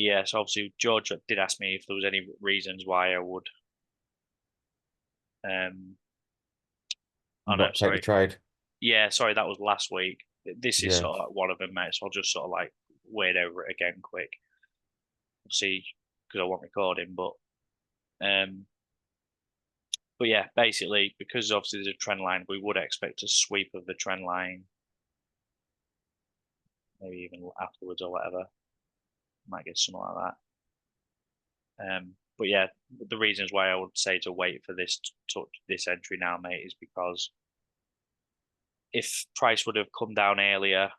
Yeah, so obviously George did ask me if there was any reasons why I would. Um, oh no, Not take the sorry. trade. Yeah, sorry, that was last week. This is Yeah, sort of like one of them, mate. So I'll just sort of like wade over it again quick. See, because I want recording, um, but yeah, basically because obviously there's a trend line, we would expect a sweep of the trend line, maybe even afterwards or whatever. Might get something like that. But yeah, the reasons why I would say to wait for this entry now, mate, is because if price would have come down earlier,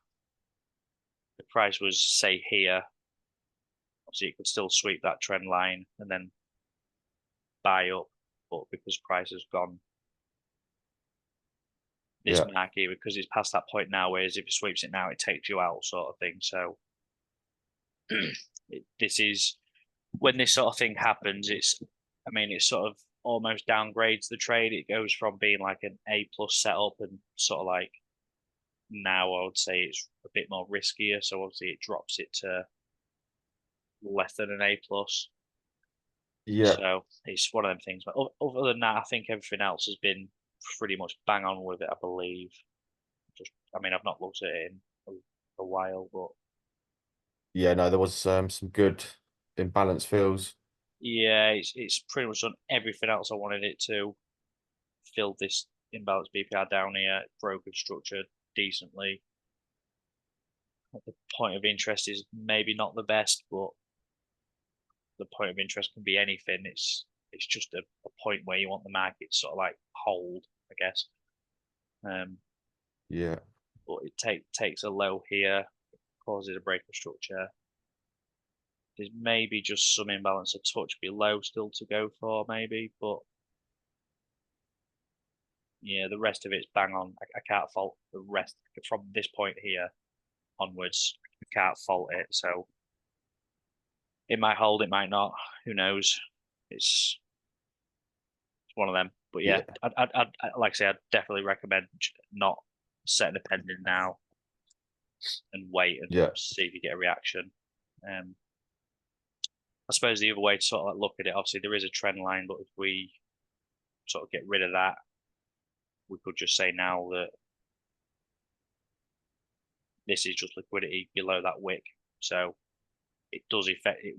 the price was say here, obviously it could still sweep that trend line and then buy up, but because price has gone this yeah, market because it's past that point now, whereas if it sweeps it now, it takes you out, sort of thing. So this is when this sort of thing happens. I mean, it sort of almost downgrades the trade. It goes from being like an A plus setup and sort of like now I would say it's a bit more riskier. So obviously it drops it to less than an A plus. yeah. So it's one of them things. But other than that, I think everything else has been pretty much bang on with it. I believe. Just, I mean, I've not looked at it in a while, but Yeah, no, there was some good imbalanced fills. yeah, it's pretty much done everything else I wanted it to. Filled this imbalanced BPR down here, broken structure decently. The point of interest is maybe not the best, but the point of interest can be anything. It's just a point where you want the market to sort of like hold, I guess. Um, Yeah, but it takes a low here, causes a break of structure. There's maybe just some imbalance a touch below still to go for, maybe, but yeah, the rest of it's bang on. I can't fault the rest from this point here onwards. I can't fault it. So it might hold, it might not. Who knows? It's one of them. But yeah, yeah, like I say, I'd definitely recommend not setting a pending now and wait and yeah, see if you get a reaction. Um, I suppose the other way to sort of like look at it, obviously there is a trend line, but if we sort of get rid of that, we could just say now that this is just liquidity below that wick. So it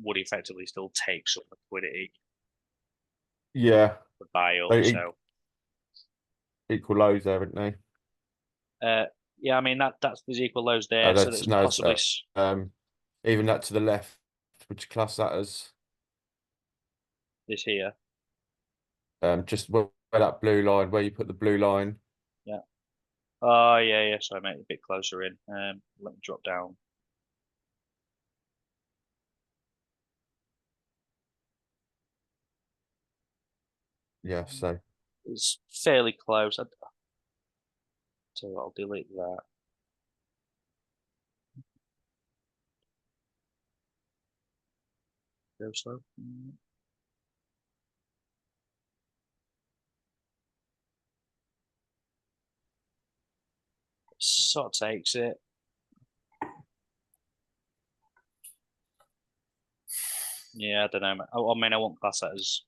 would effectively still take some liquidity yeah. to buy up. They So equal lows there, haven't they? uh, yeah, I mean that's there's equal lows there, so That's there's no, possibly even that to the left. Would you class that as this here. just where that blue line, where you put the blue line? Yeah. Oh yeah, yeah. So I made it a bit closer in. Let me drop down. Yeah, so It's fairly close. So I'll delete that. Go slow. Sort of takes it. Yeah, I don't know. I mean, I won't class it as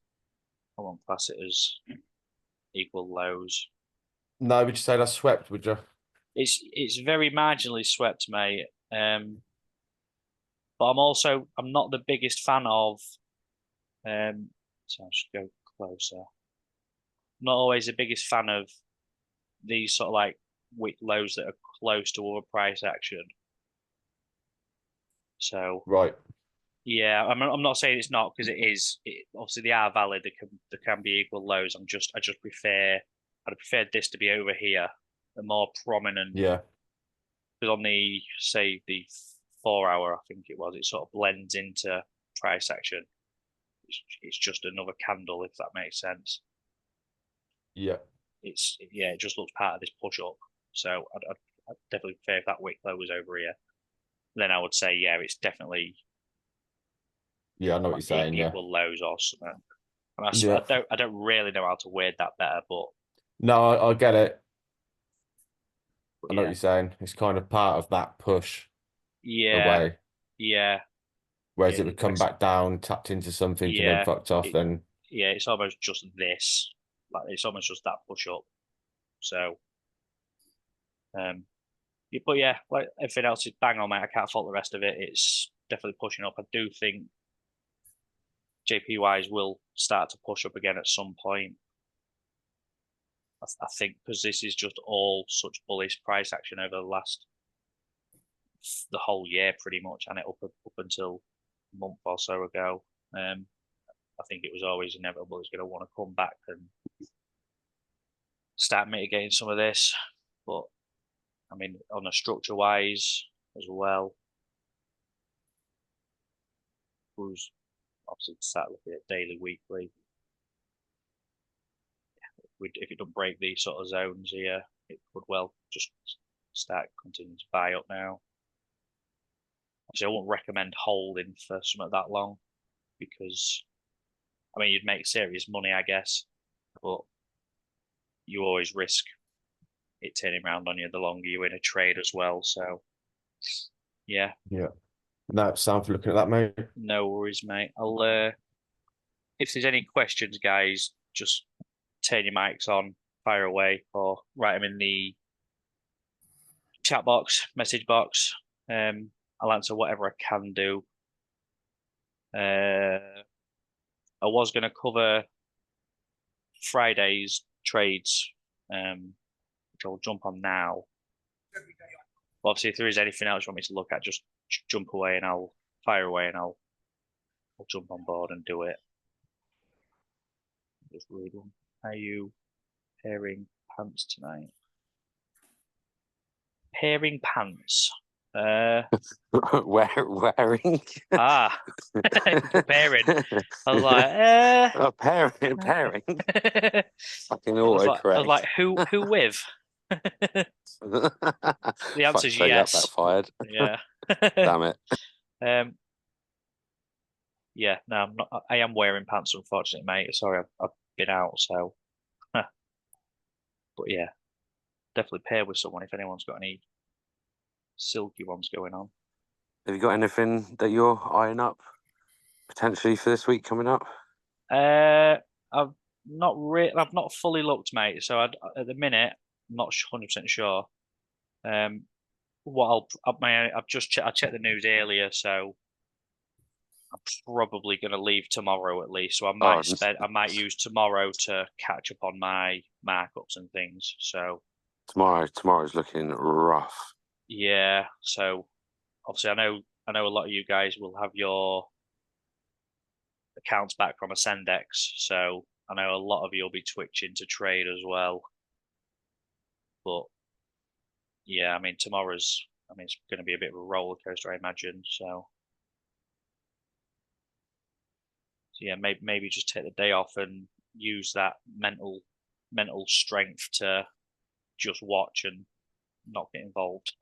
equal lows. no, would you say that's swept? Would you? It's very marginally swept, mate. But I'm not the biggest fan of so I'll just go closer. Not always the biggest fan of these sort of like wick lows that are close to overpriced action. So Right. yeah, I'm not saying it's not because it is. Obviously, they are valid. There can be equal lows. I just prefer I'd prefer this to be over here, the more prominent. Yeah. Because on the say the 4 hour, I think it was, it sort of blends into price action. It's just another candle, if that makes sense. Yeah. It's yeah, it just looks part of this push up. So I'd definitely prefer if that wick low was over here. Then I would say yeah, it's definitely Yeah. I know what like you're saying. Yeah. equal lows or something. Yeah. I don't really know how to word that better, No, I get it. but I know what yeah, you're saying. It's kind of part of that push yeah, away. yeah. Whereas Yeah, it would come back down, tapped into something, and then yeah, fucked off. it, Then yeah, it's almost just this. Like it's almost just that push up. So, but yeah, like everything else is bang on, mate. I can't fault the rest of it. It's definitely pushing up. I do think JPYs will start to push up again at some point. I think because this is just all such bullish price action over the whole year pretty much, and it up until a month or so ago. I think it was always inevitable it's going to want to come back and start mitigating some of this. But I mean, on a structure wise as well, who's obviously start looking at daily, weekly. If it don't break these sort of zones here, it could well just start continuing to buy up now. Obviously, I wouldn't recommend holding for something that long because, I mean, you'd make serious money, I guess, but you always risk it turning around on you the longer you're in a trade as well. So, yeah, yeah, no, sound for looking at that, mate. no worries, mate. If there's any questions, guys, just turn your mics on, fire away, or write them in the chat box, message box. I'll answer whatever I can do. I was going to cover Friday's trades, which I'll jump on now. But obviously, if there is anything else you want me to look at, just jump away and I'll fire away and I'll jump on board and do it. Just read one. Are you pairing pants tonight? Pairing pants. Wearing. Preparing. I was like, Oh, pairing. Fucking I was autocorrect. like, who with? The answer's yes. That backfired. Yeah. Damn it. Yeah, no, I'm not. I am wearing pants, unfortunately, mate. Sorry, I've been out, so. But yeah, definitely pair with someone if anyone's got any silky ones going on. Have you got anything that you're eyeing up potentially for this week coming up? I've I've not fully looked, mate. So at the minute, I'm not 100% sure. I've just I checked the news earlier, so I'm probably going to leave tomorrow at least. So I might use tomorrow to catch up on my markups and things. So tomorrow's looking rough. yeah. So obviously, I know a lot of you guys will have your accounts back from Ascendex, so I know a lot of you will be twitching to trade as well. But yeah, I mean, it's going to be a bit of a roller coaster, I imagine. So yeah, maybe just take the day off and use that mental strength to just watch and not get involved.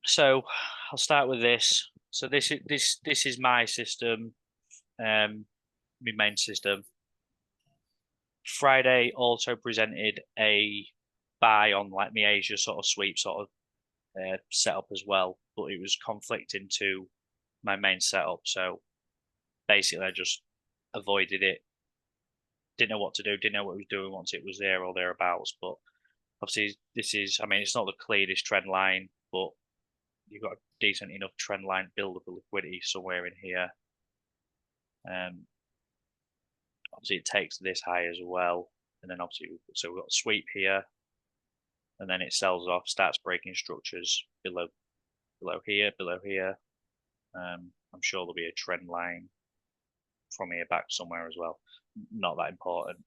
So I'll start with this. So this is my system, my main system. Friday also presented a buy on like my Asia sort of sweep sort of setup as well, but it was conflicting to my main setup. So basically, I just avoided it. Didn't know what to do. Didn't know what I was doing once it was there or thereabouts. But obviously, I mean, it's not the cleanest trend line, but you've got a decent enough trend line build up of liquidity somewhere in here. Obviously, it takes this high as well. And then obviously, so we've got a sweep here. And then it sells off, starts breaking structures below here. I'm sure there'll be a trend line from here back somewhere as well. Not that important.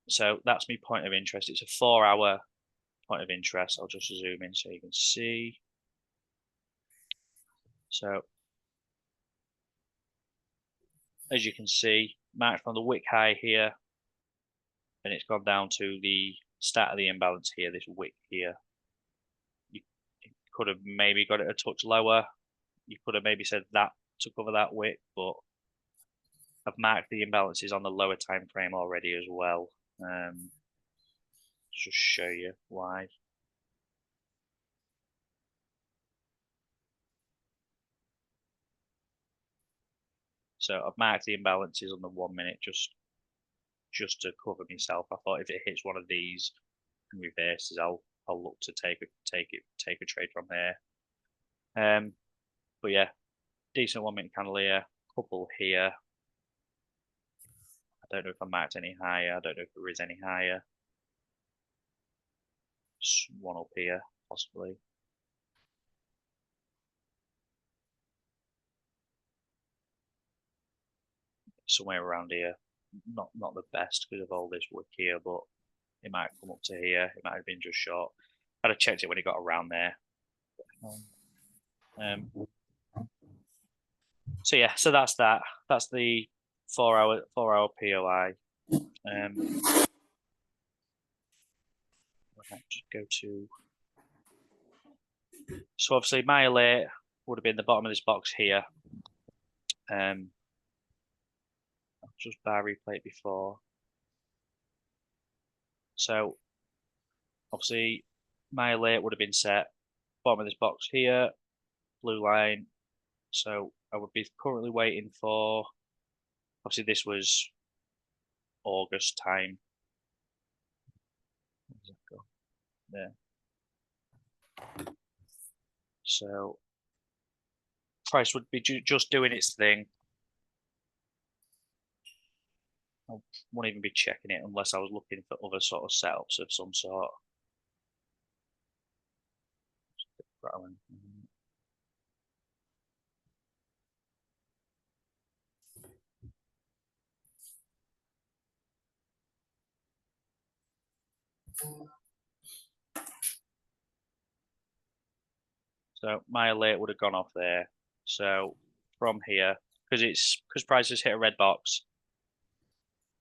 So that's my point of interest. It's a 4-hour point of interest. I'll just zoom in so you can see. So as you can see, marked from the wick high here, and it's gone down to the start of the imbalance here, this wick here. You could have maybe got it a touch lower. You could have maybe said that to cover that wick, but I've marked the imbalances on the lower time frame already as well. Just show you why. So I've marked the imbalances on the 1 minute just to cover myself. I thought if it hits one of these and reverses, I'll look to take a trade from there. But yeah, decent 1 minute candle here, couple here. I don't know if I marked any higher. I don't know if there is any higher. Just one up here, possibly. Somewhere around here. Not the best because of all this wick here, but it might come up to here. It might have been just short. I'd have checked it when it got around there. So yeah, so that's that. That's the 4 hour POI. Just go to. So obviously my alert would have been the bottom of this box here. I'll just bar replay it before. So obviously my alert would have been set bottom of this box here, blue line. So I would be currently waiting for, obviously this was August time. There. So price would be just doing its thing. I won't even be checking it unless I was looking for other sort of setups of some sort. So my alert would have gone off there. So from here, because prices hit a red box,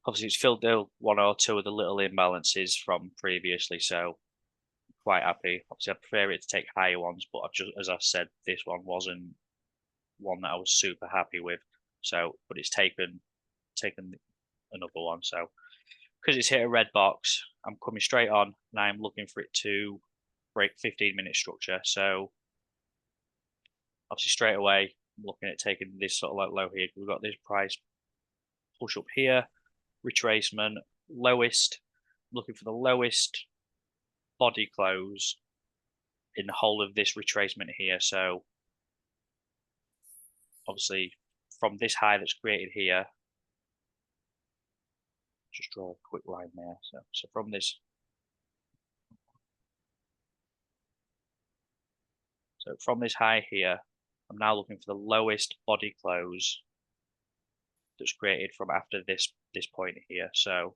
obviously it's filled out one or two of the little imbalances from previously, so quite happy. Obviously I prefer it to take higher ones, but I've just, as I said, this one wasn't one that I was super happy with. So, but it's taken another one. So because it's hit a red box, I'm coming straight on and I'm looking for it to break 15-minute structure. So obviously straight away, I'm looking at taking this sort of like low here. We've got this price push up here, retracement, lowest, looking for the lowest body close in the whole of this retracement here. So obviously from this high that's created here, just draw a quick line there. So from this, so from this high here, I'm now looking for the lowest body close that's created from after this point here. So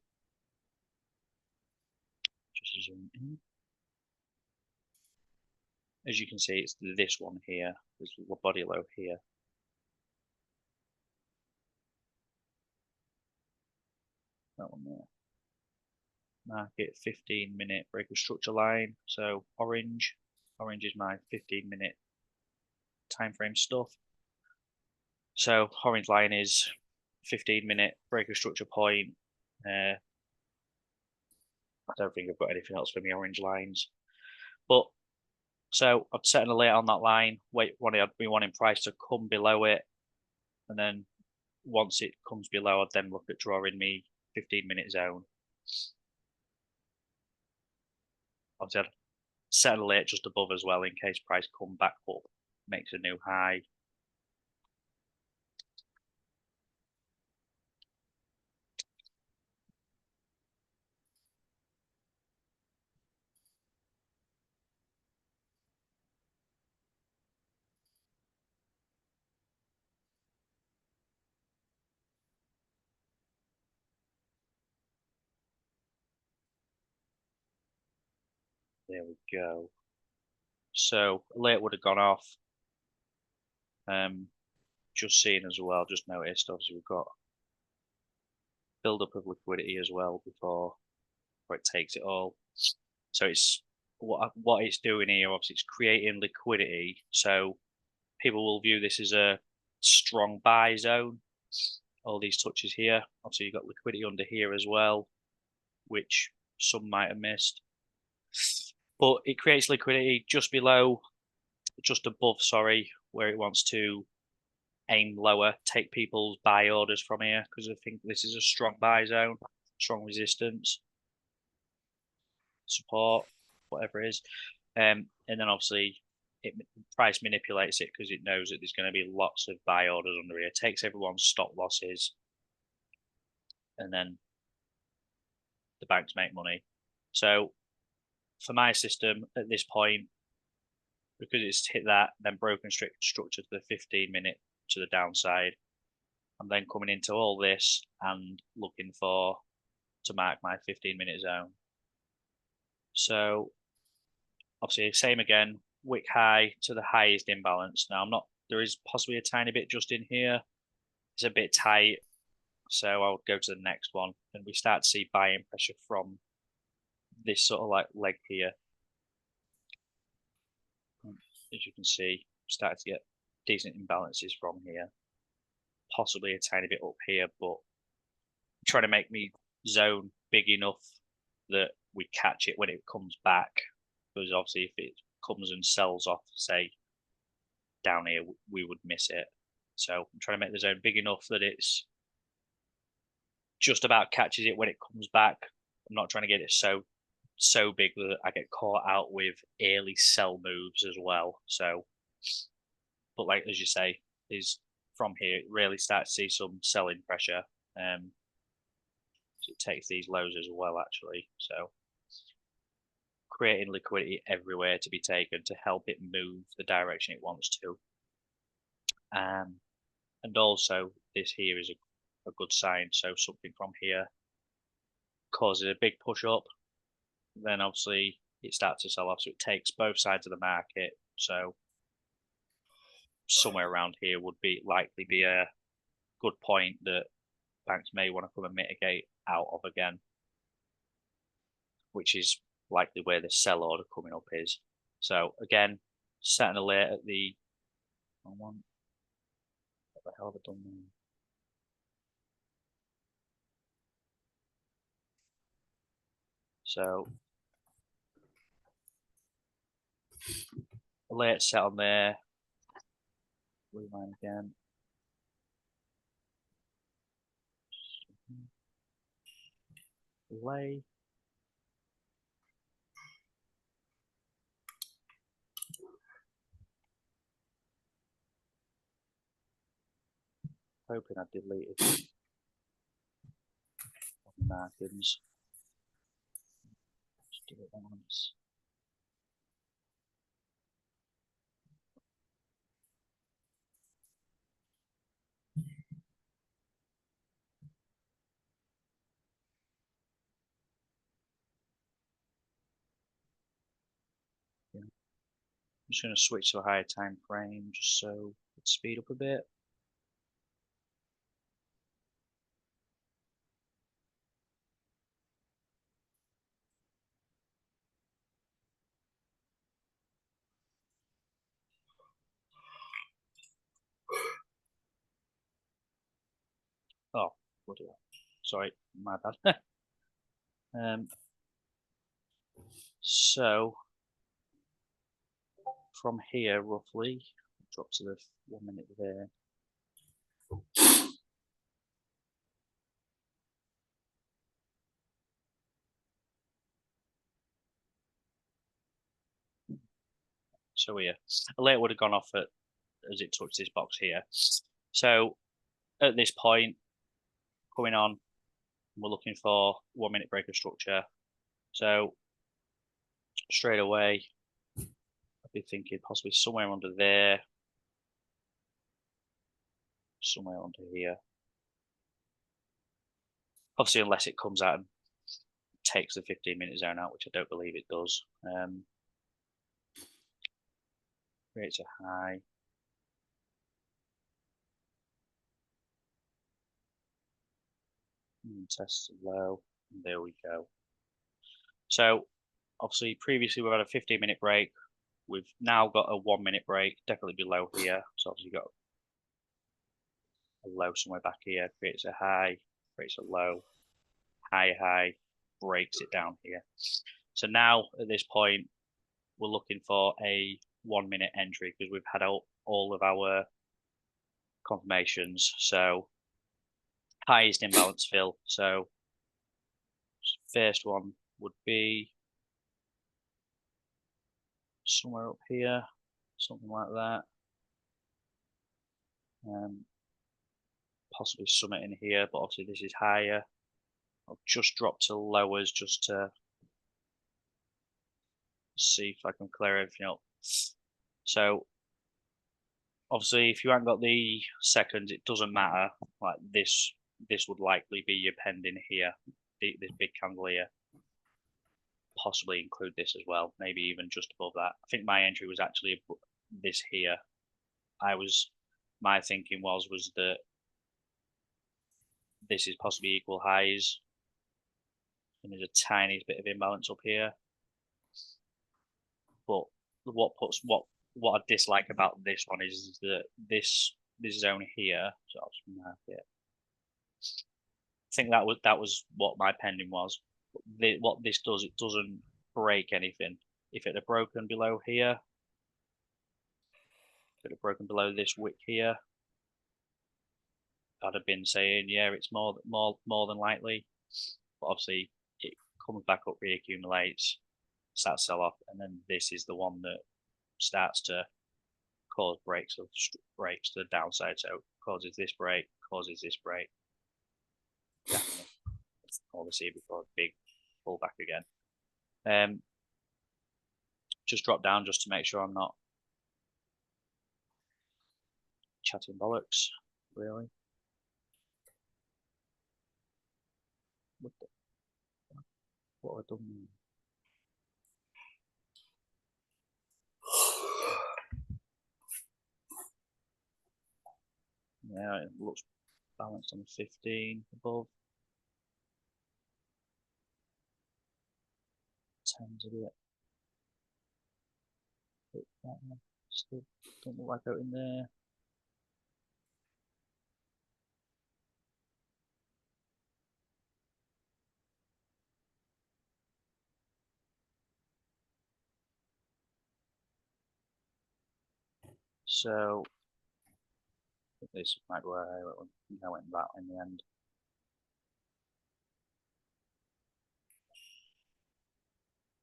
just zoom in. As you can see, it's this one here, this body low here. That one there. Market 15-minute break of structure line. So orange is my 15-minute time frame stuff. So orange line is 15-minute break of structure point. I don't think I've got anything else for me orange lines. But so I'd set an alert on that line, I'd be wanting price to come below it, and then once it comes below, I'd then look at drawing me 15-minute zone. Obviously, I'd set an alert just above as well in case price come back up, makes a new high. There we go. So alert would have gone off. Just seeing as well, just noticed obviously we've got build up of liquidity as well before it takes it all. So it's what it's doing here, obviously it's creating liquidity. So people will view this as a strong buy zone. All these touches here. Obviously you've got liquidity under here as well, which some might have missed. But it creates liquidity just above, sorry, where it wants to aim lower, take people's buy orders from here, because I think this is a strong buy zone, strong resistance, support, whatever it is. And then obviously it price manipulates it because it knows that there's going to be lots of buy orders under here, takes everyone's stop losses, and then the banks make money. So for my system at this point, because it's hit that, then broken structure to the 15-minute to the downside, I'm then coming into all this and looking to mark my 15-minute zone. So obviously same again, wick high to the highest imbalance. Now there is possibly a tiny bit just in here. It's a bit tight, so I'll go to the next one, and we start to see buying pressure from this sort of like leg here. As you can see, starting to get decent imbalances from here. Possibly a tiny bit up here, but I'm trying to make me zone big enough that we catch it when it comes back. Because obviously if it comes and sells off, say, down here, we would miss it. So I'm trying to make the zone big enough that it's just about catches it when it comes back. I'm not trying to get it so big that I get caught out with early sell moves as well. So, but like as you say, is from here it really starts to see some selling pressure. So it takes these lows as well, actually. So creating liquidity everywhere to be taken to help it move the direction it wants to. And also this here is a good sign. So something from here causes a big push up, then obviously it starts to sell off. So it takes both sides of the market. So somewhere around here would likely be a good point that banks may want to come and mitigate out of again, which is likely where the sell order coming up is. So again, setting alert at the one. What the hell have I done there? So alert set on there. Blue line again. Delay. Hoping I deleted markings. Just do it once. Yeah. I'm just going to switch to a higher time frame just so it speed up a bit. Oh, bloody hell. Sorry, my bad. So from here, roughly, drop to the 1 minute there. So here, alert would have gone off as it touched this box here. So at this point, coming on, we're looking for 1 minute break of structure. So straight away, I'd be thinking possibly somewhere under there, somewhere under here. Obviously, unless it comes out and takes the 15-minute zone out, which I don't believe it does. Creates a high. Tests a low. And there we go. So obviously, previously we've had a 15-minute break. We've now got a 1 minute break, definitely below here. So obviously got a low somewhere back here, creates a high, creates a low, high, breaks it down here. So now at this point, we're looking for a 1 minute entry because we've had all of our confirmations. So highest imbalance fill. So first one would be somewhere up here, something like that. Possibly summit in here, but obviously this is higher. I'll just drop to lowers just to see if I can clear everything up. So obviously if you haven't got the seconds, it doesn't matter. Like this would likely be your pending here, this big candle here. Possibly include this as well, maybe even just above that. I think my entry was actually this here. My thinking was that this is possibly equal highs, and there's a tiny bit of imbalance up here. But what I dislike about this one is that this zone here. So I'll just mark it. I think that was what my pending was. What this does, it doesn't break anything. If it had broken below here, if it had broken below this wick here, I'd have been saying, yeah, it's more than likely. But obviously, it comes back up, reaccumulates, starts to sell off, and then this is the one that starts to cause breaks to the downside. So causes this break, definitely. Obviously before a big pullback again. Just drop down just to make sure I'm not chatting bollocks, really. What have I done? Yeah, it looks balanced on the 15 above. 10's a bit. Still don't look like out in there. So this might be where I went that in the end.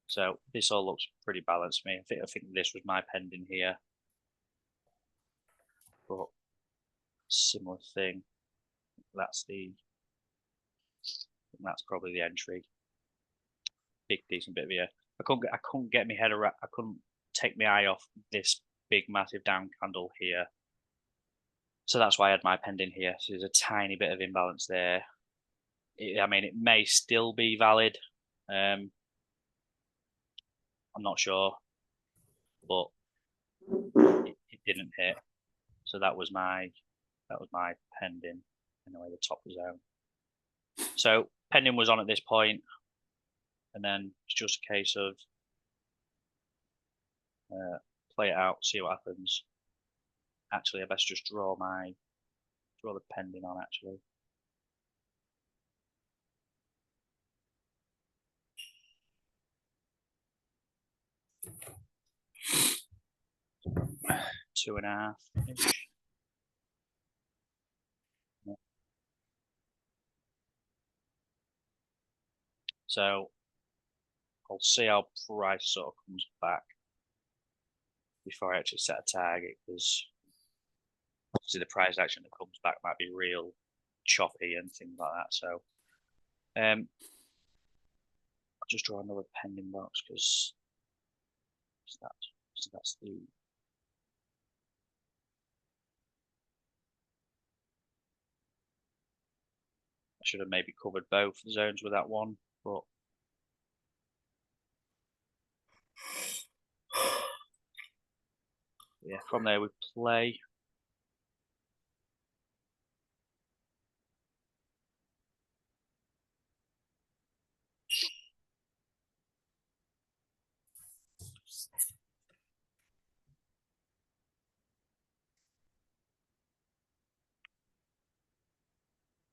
So this all looks pretty balanced to me. I think this was my pending here, but similar thing. That's probably the entry. Big decent bit of here. I couldn't get my head around. I couldn't take my eye off this big massive down candle here. So that's why I had my pending here. So there's a tiny bit of imbalance there. I mean, it may still be valid. I'm not sure, but it didn't hit. So that was my pending. Anyway, the top zone. So pending was on at this point, and then it's just a case of play it out, see what happens. Actually, I best just draw the pending on actually. Two and a half -ish. Yeah. So I'll see how price sort of comes back before I actually set a target, because obviously the price action that comes back might be real choppy and things like that. So I'll just draw another pending box because that's the I should have maybe covered both the zones with that one, but yeah, from there we play.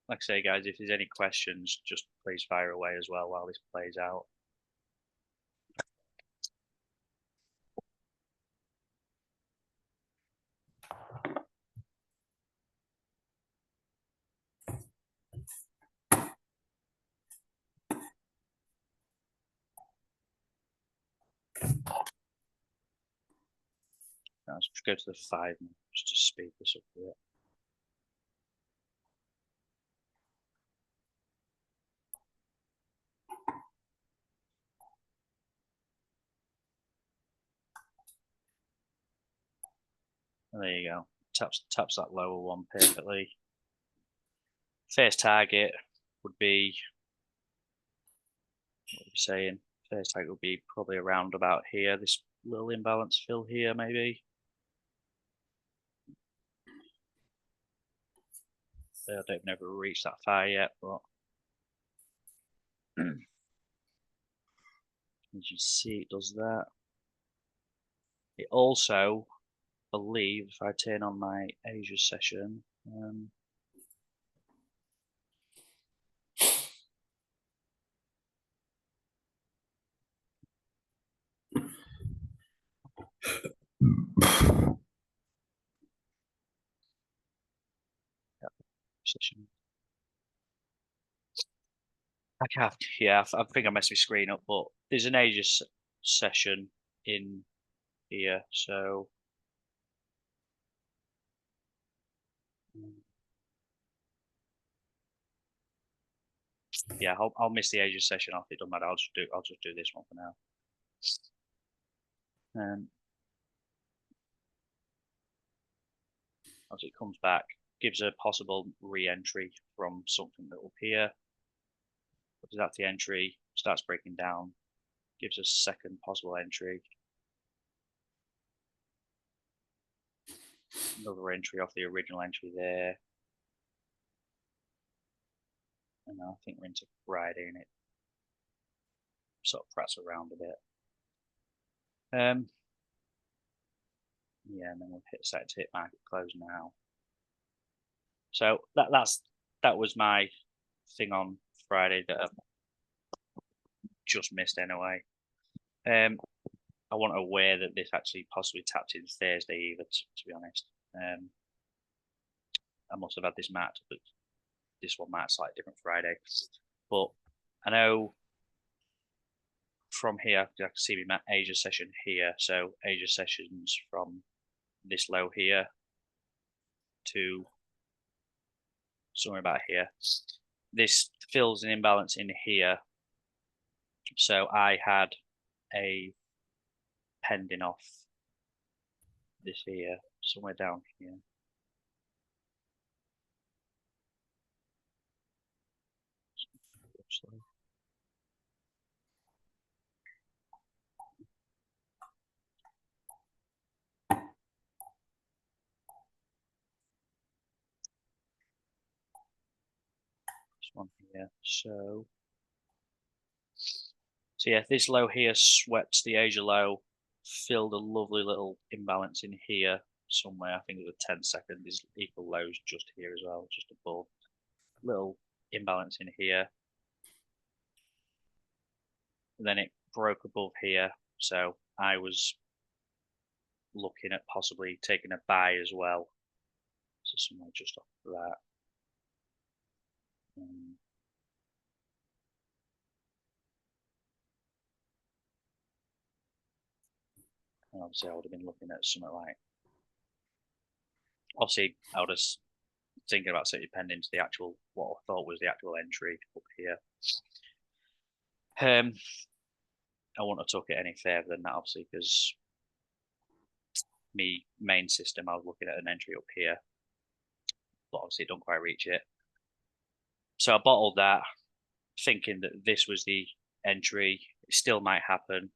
Like I say, guys, if there's any questions, just please fire away as well while this plays out. Let's just go to the 5 just to speed this up a bit. There you go. Taps that lower one perfectly. First target would be, what are we saying? First target would be probably around about here, this little imbalance fill here, maybe. I don't even know if we've reached that far yet, but as you see, it does that. It also, I believe, if I turn on my Asia session, session. I can't, yeah, I think I messed my screen up, but there's an Asia session in here, so yeah, I'll miss the Asia session off. It doesn't matter. I'll just do this one for now. As it comes back, gives a possible re-entry from something that will appear. That's the entry, starts breaking down, gives a second possible entry. Another entry off the original entry there. And I think we're into Friday and it sort of prats around a bit. Yeah, and then we'll set to hit market close now. So that was my thing on Friday that I just missed anyway. I wasn't aware that this actually possibly tapped in Thursday either, to be honest. I must have had this marked, but this one marked slightly different Friday. But I know from here, I can see my Asia session here. So Asia sessions from this low here to somewhere about here. This fills an imbalance in here. So I had a pending off this here, somewhere down here. This one here. So yeah, this low here swept the Asia low, filled a lovely little imbalance in here somewhere. I think it was a 10-second. There's equal lows just here as well, just above. Little imbalance in here. And then it broke above here. So I was looking at possibly taking a buy as well. So somewhere just off of that. And obviously I would have been looking at something like, obviously I was thinking about setting pending to the actual, what I thought was the actual entry up here. I wouldn't have took it any further than that, obviously, because me main system, I was looking at an entry up here, but obviously it don't quite reach it. So I bottled that, thinking that this was the entry. It still might happen,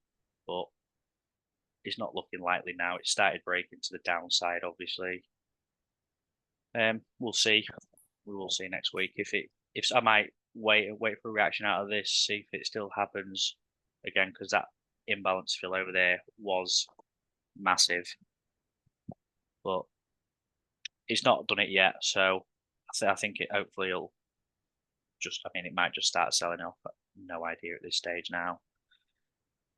but it's not looking likely now. It started breaking to the downside, obviously. We'll see. We will see next week. If I might wait for a reaction out of this, see if it still happens again, because that imbalance fill over there was massive, but it's not done it yet. So I think it hopefully will just, I mean, it might just start selling off. No idea at this stage now.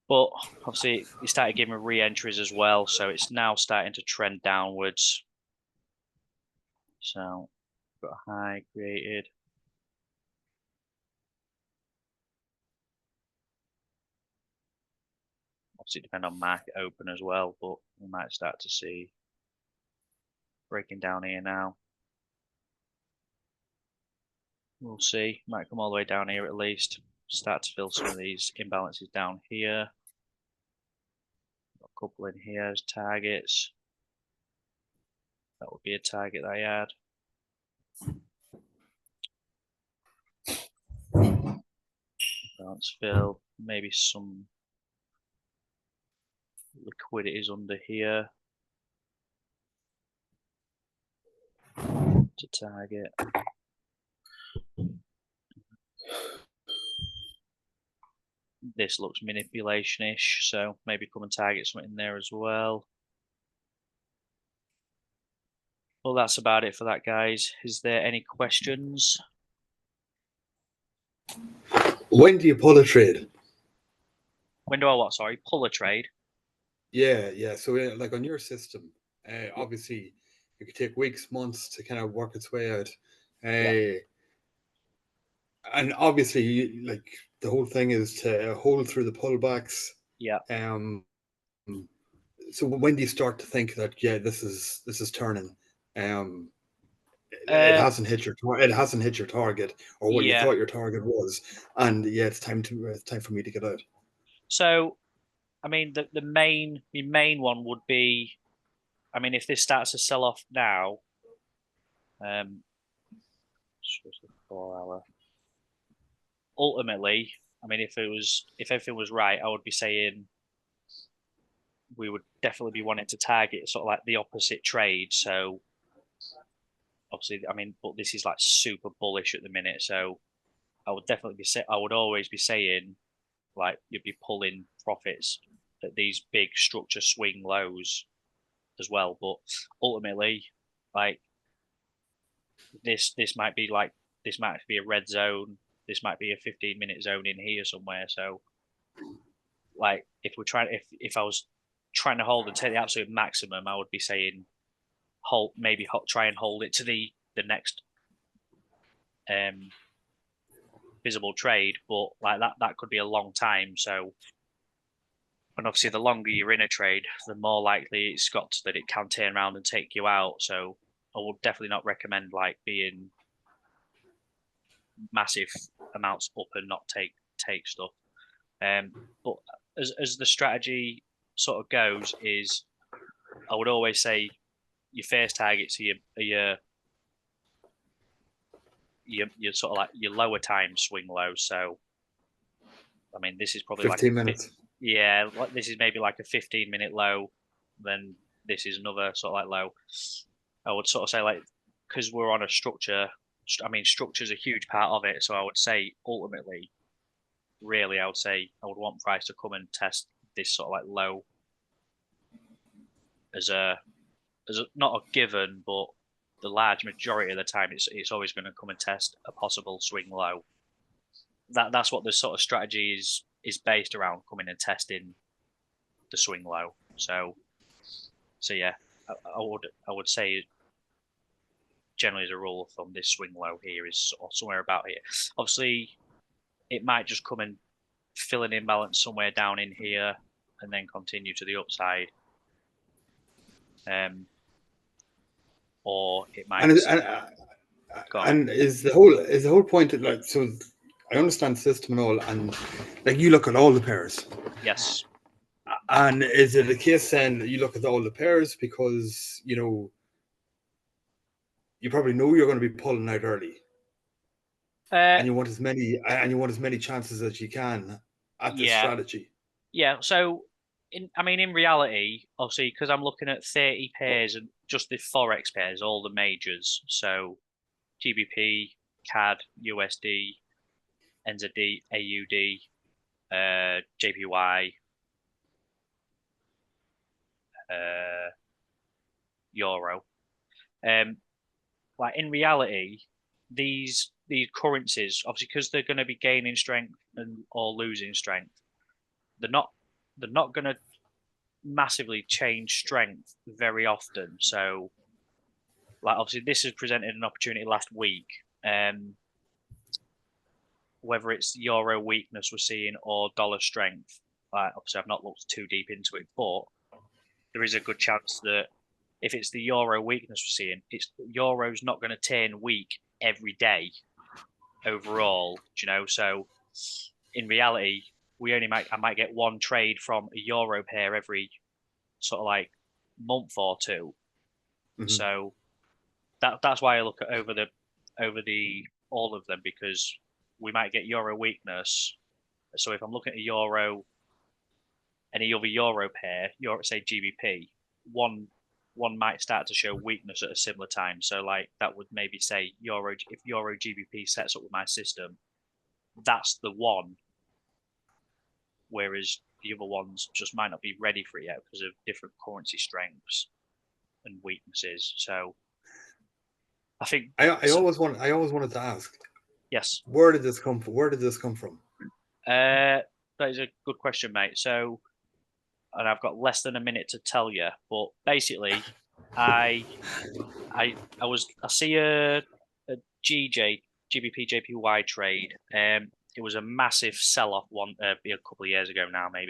But obviously it started giving re-entries as well, so it's now starting to trend downwards. So got a high created. Obviously, depend on market open as well, but we might start to see breaking down here now. We'll see. Might come all the way down here at least. Start to fill some of these imbalances down here. Got a couple in here as targets. That would be a target that I had. Balance fill. Maybe some liquidities under here to target. This looks manipulation-ish, so maybe come and target something in there as well. Well, that's about it for that, guys. Is there any questions? When do you pull a trade? When do I what? Sorry, pull a trade. Yeah. So, like on your system, obviously, it could take weeks, months to kind of work its way out. Yeah. And obviously, like the whole thing is to hold through the pullbacks. Yeah. So when do you start to think that this is turning? It hasn't hit your target or what you Yeah. thought your target was, and it's time for me to get out. So, I mean, the main one would be, I mean, if this starts to sell off now, just a 4 hour. Ultimately, I mean, if everything was right, I would be saying we would definitely be wanting to target sort of like the opposite trade. So obviously, I mean, but this is like super bullish at the minute. So I would definitely I would always be saying like you'd be pulling profits at these big structure swing lows as well. But ultimately, like this might be a red zone. This might be a 15-minute zone in here somewhere. So like if I was trying to hold and take the absolute maximum, I would be saying try and hold it to the next visible trade, but like that could be a long time. So, and obviously the longer you're in a trade, the more likely it's got that it can turn around and take you out. So I would definitely not recommend like being massive amounts up and not take stuff. But as the strategy sort of goes, is I would always say your first targets are your sort of like your lower time swing low. So, I mean, this is probably 15 minutes. Yeah, this is maybe like a 15-minute low. Then this is another sort of like low. I would sort of say like because we're on a structure. I mean, structure is a huge part of it. So I would say ultimately, really, I would say I would want price to come and test this sort of like low as a not a given, but the large majority of the time, it's always going to come and test a possible swing low. That's what the sort of strategy is based around, coming and testing the swing low. So yeah, I would say generally as a rule of thumb, this swing low here is somewhere about here. Obviously, it might just come and fill an imbalance somewhere down in here and then continue to the upside. Or it might. And is the whole point of, like, so I understand the system and all, and like you look at all the pairs. Yes. And is it a case then that you look at all the pairs because you probably know you're going to be pulling out early, and you want as many chances as you can at this strategy? Yeah. So in reality, obviously, because I'm looking at 30 pairs and just the forex pairs, all the majors. So GBP, CAD, USD, NZD, AUD, JPY, Euro. Like in reality, these currencies, obviously, because they're going to be gaining strength or losing strength, they're not going to massively change strength very often. So, like obviously, this has presented an opportunity last week. Whether it's euro weakness we're seeing or dollar strength, obviously I've not looked too deep into it, but there is a good chance that if it's the euro weakness we're seeing, euro's not going to turn weak every day overall, so in reality I might get one trade from a euro pair every sort of like month or two. So that's why I look at over the all of them, because we might get euro weakness. So if I'm looking at a euro, any other euro pair, say GBP, one might start to show weakness at a similar time. So like that would maybe say if euro GBP sets up with my system, that's the one. Whereas the other ones just might not be ready for it yet because of different currency strengths and weaknesses. So I think I always wanted to ask. Yes. Where did this come from? Where did this come from? That is a good question, mate. So, and I've got less than a minute to tell you, but basically, I see a GBP JPY trade. It was a massive sell-off a couple of years ago now, maybe.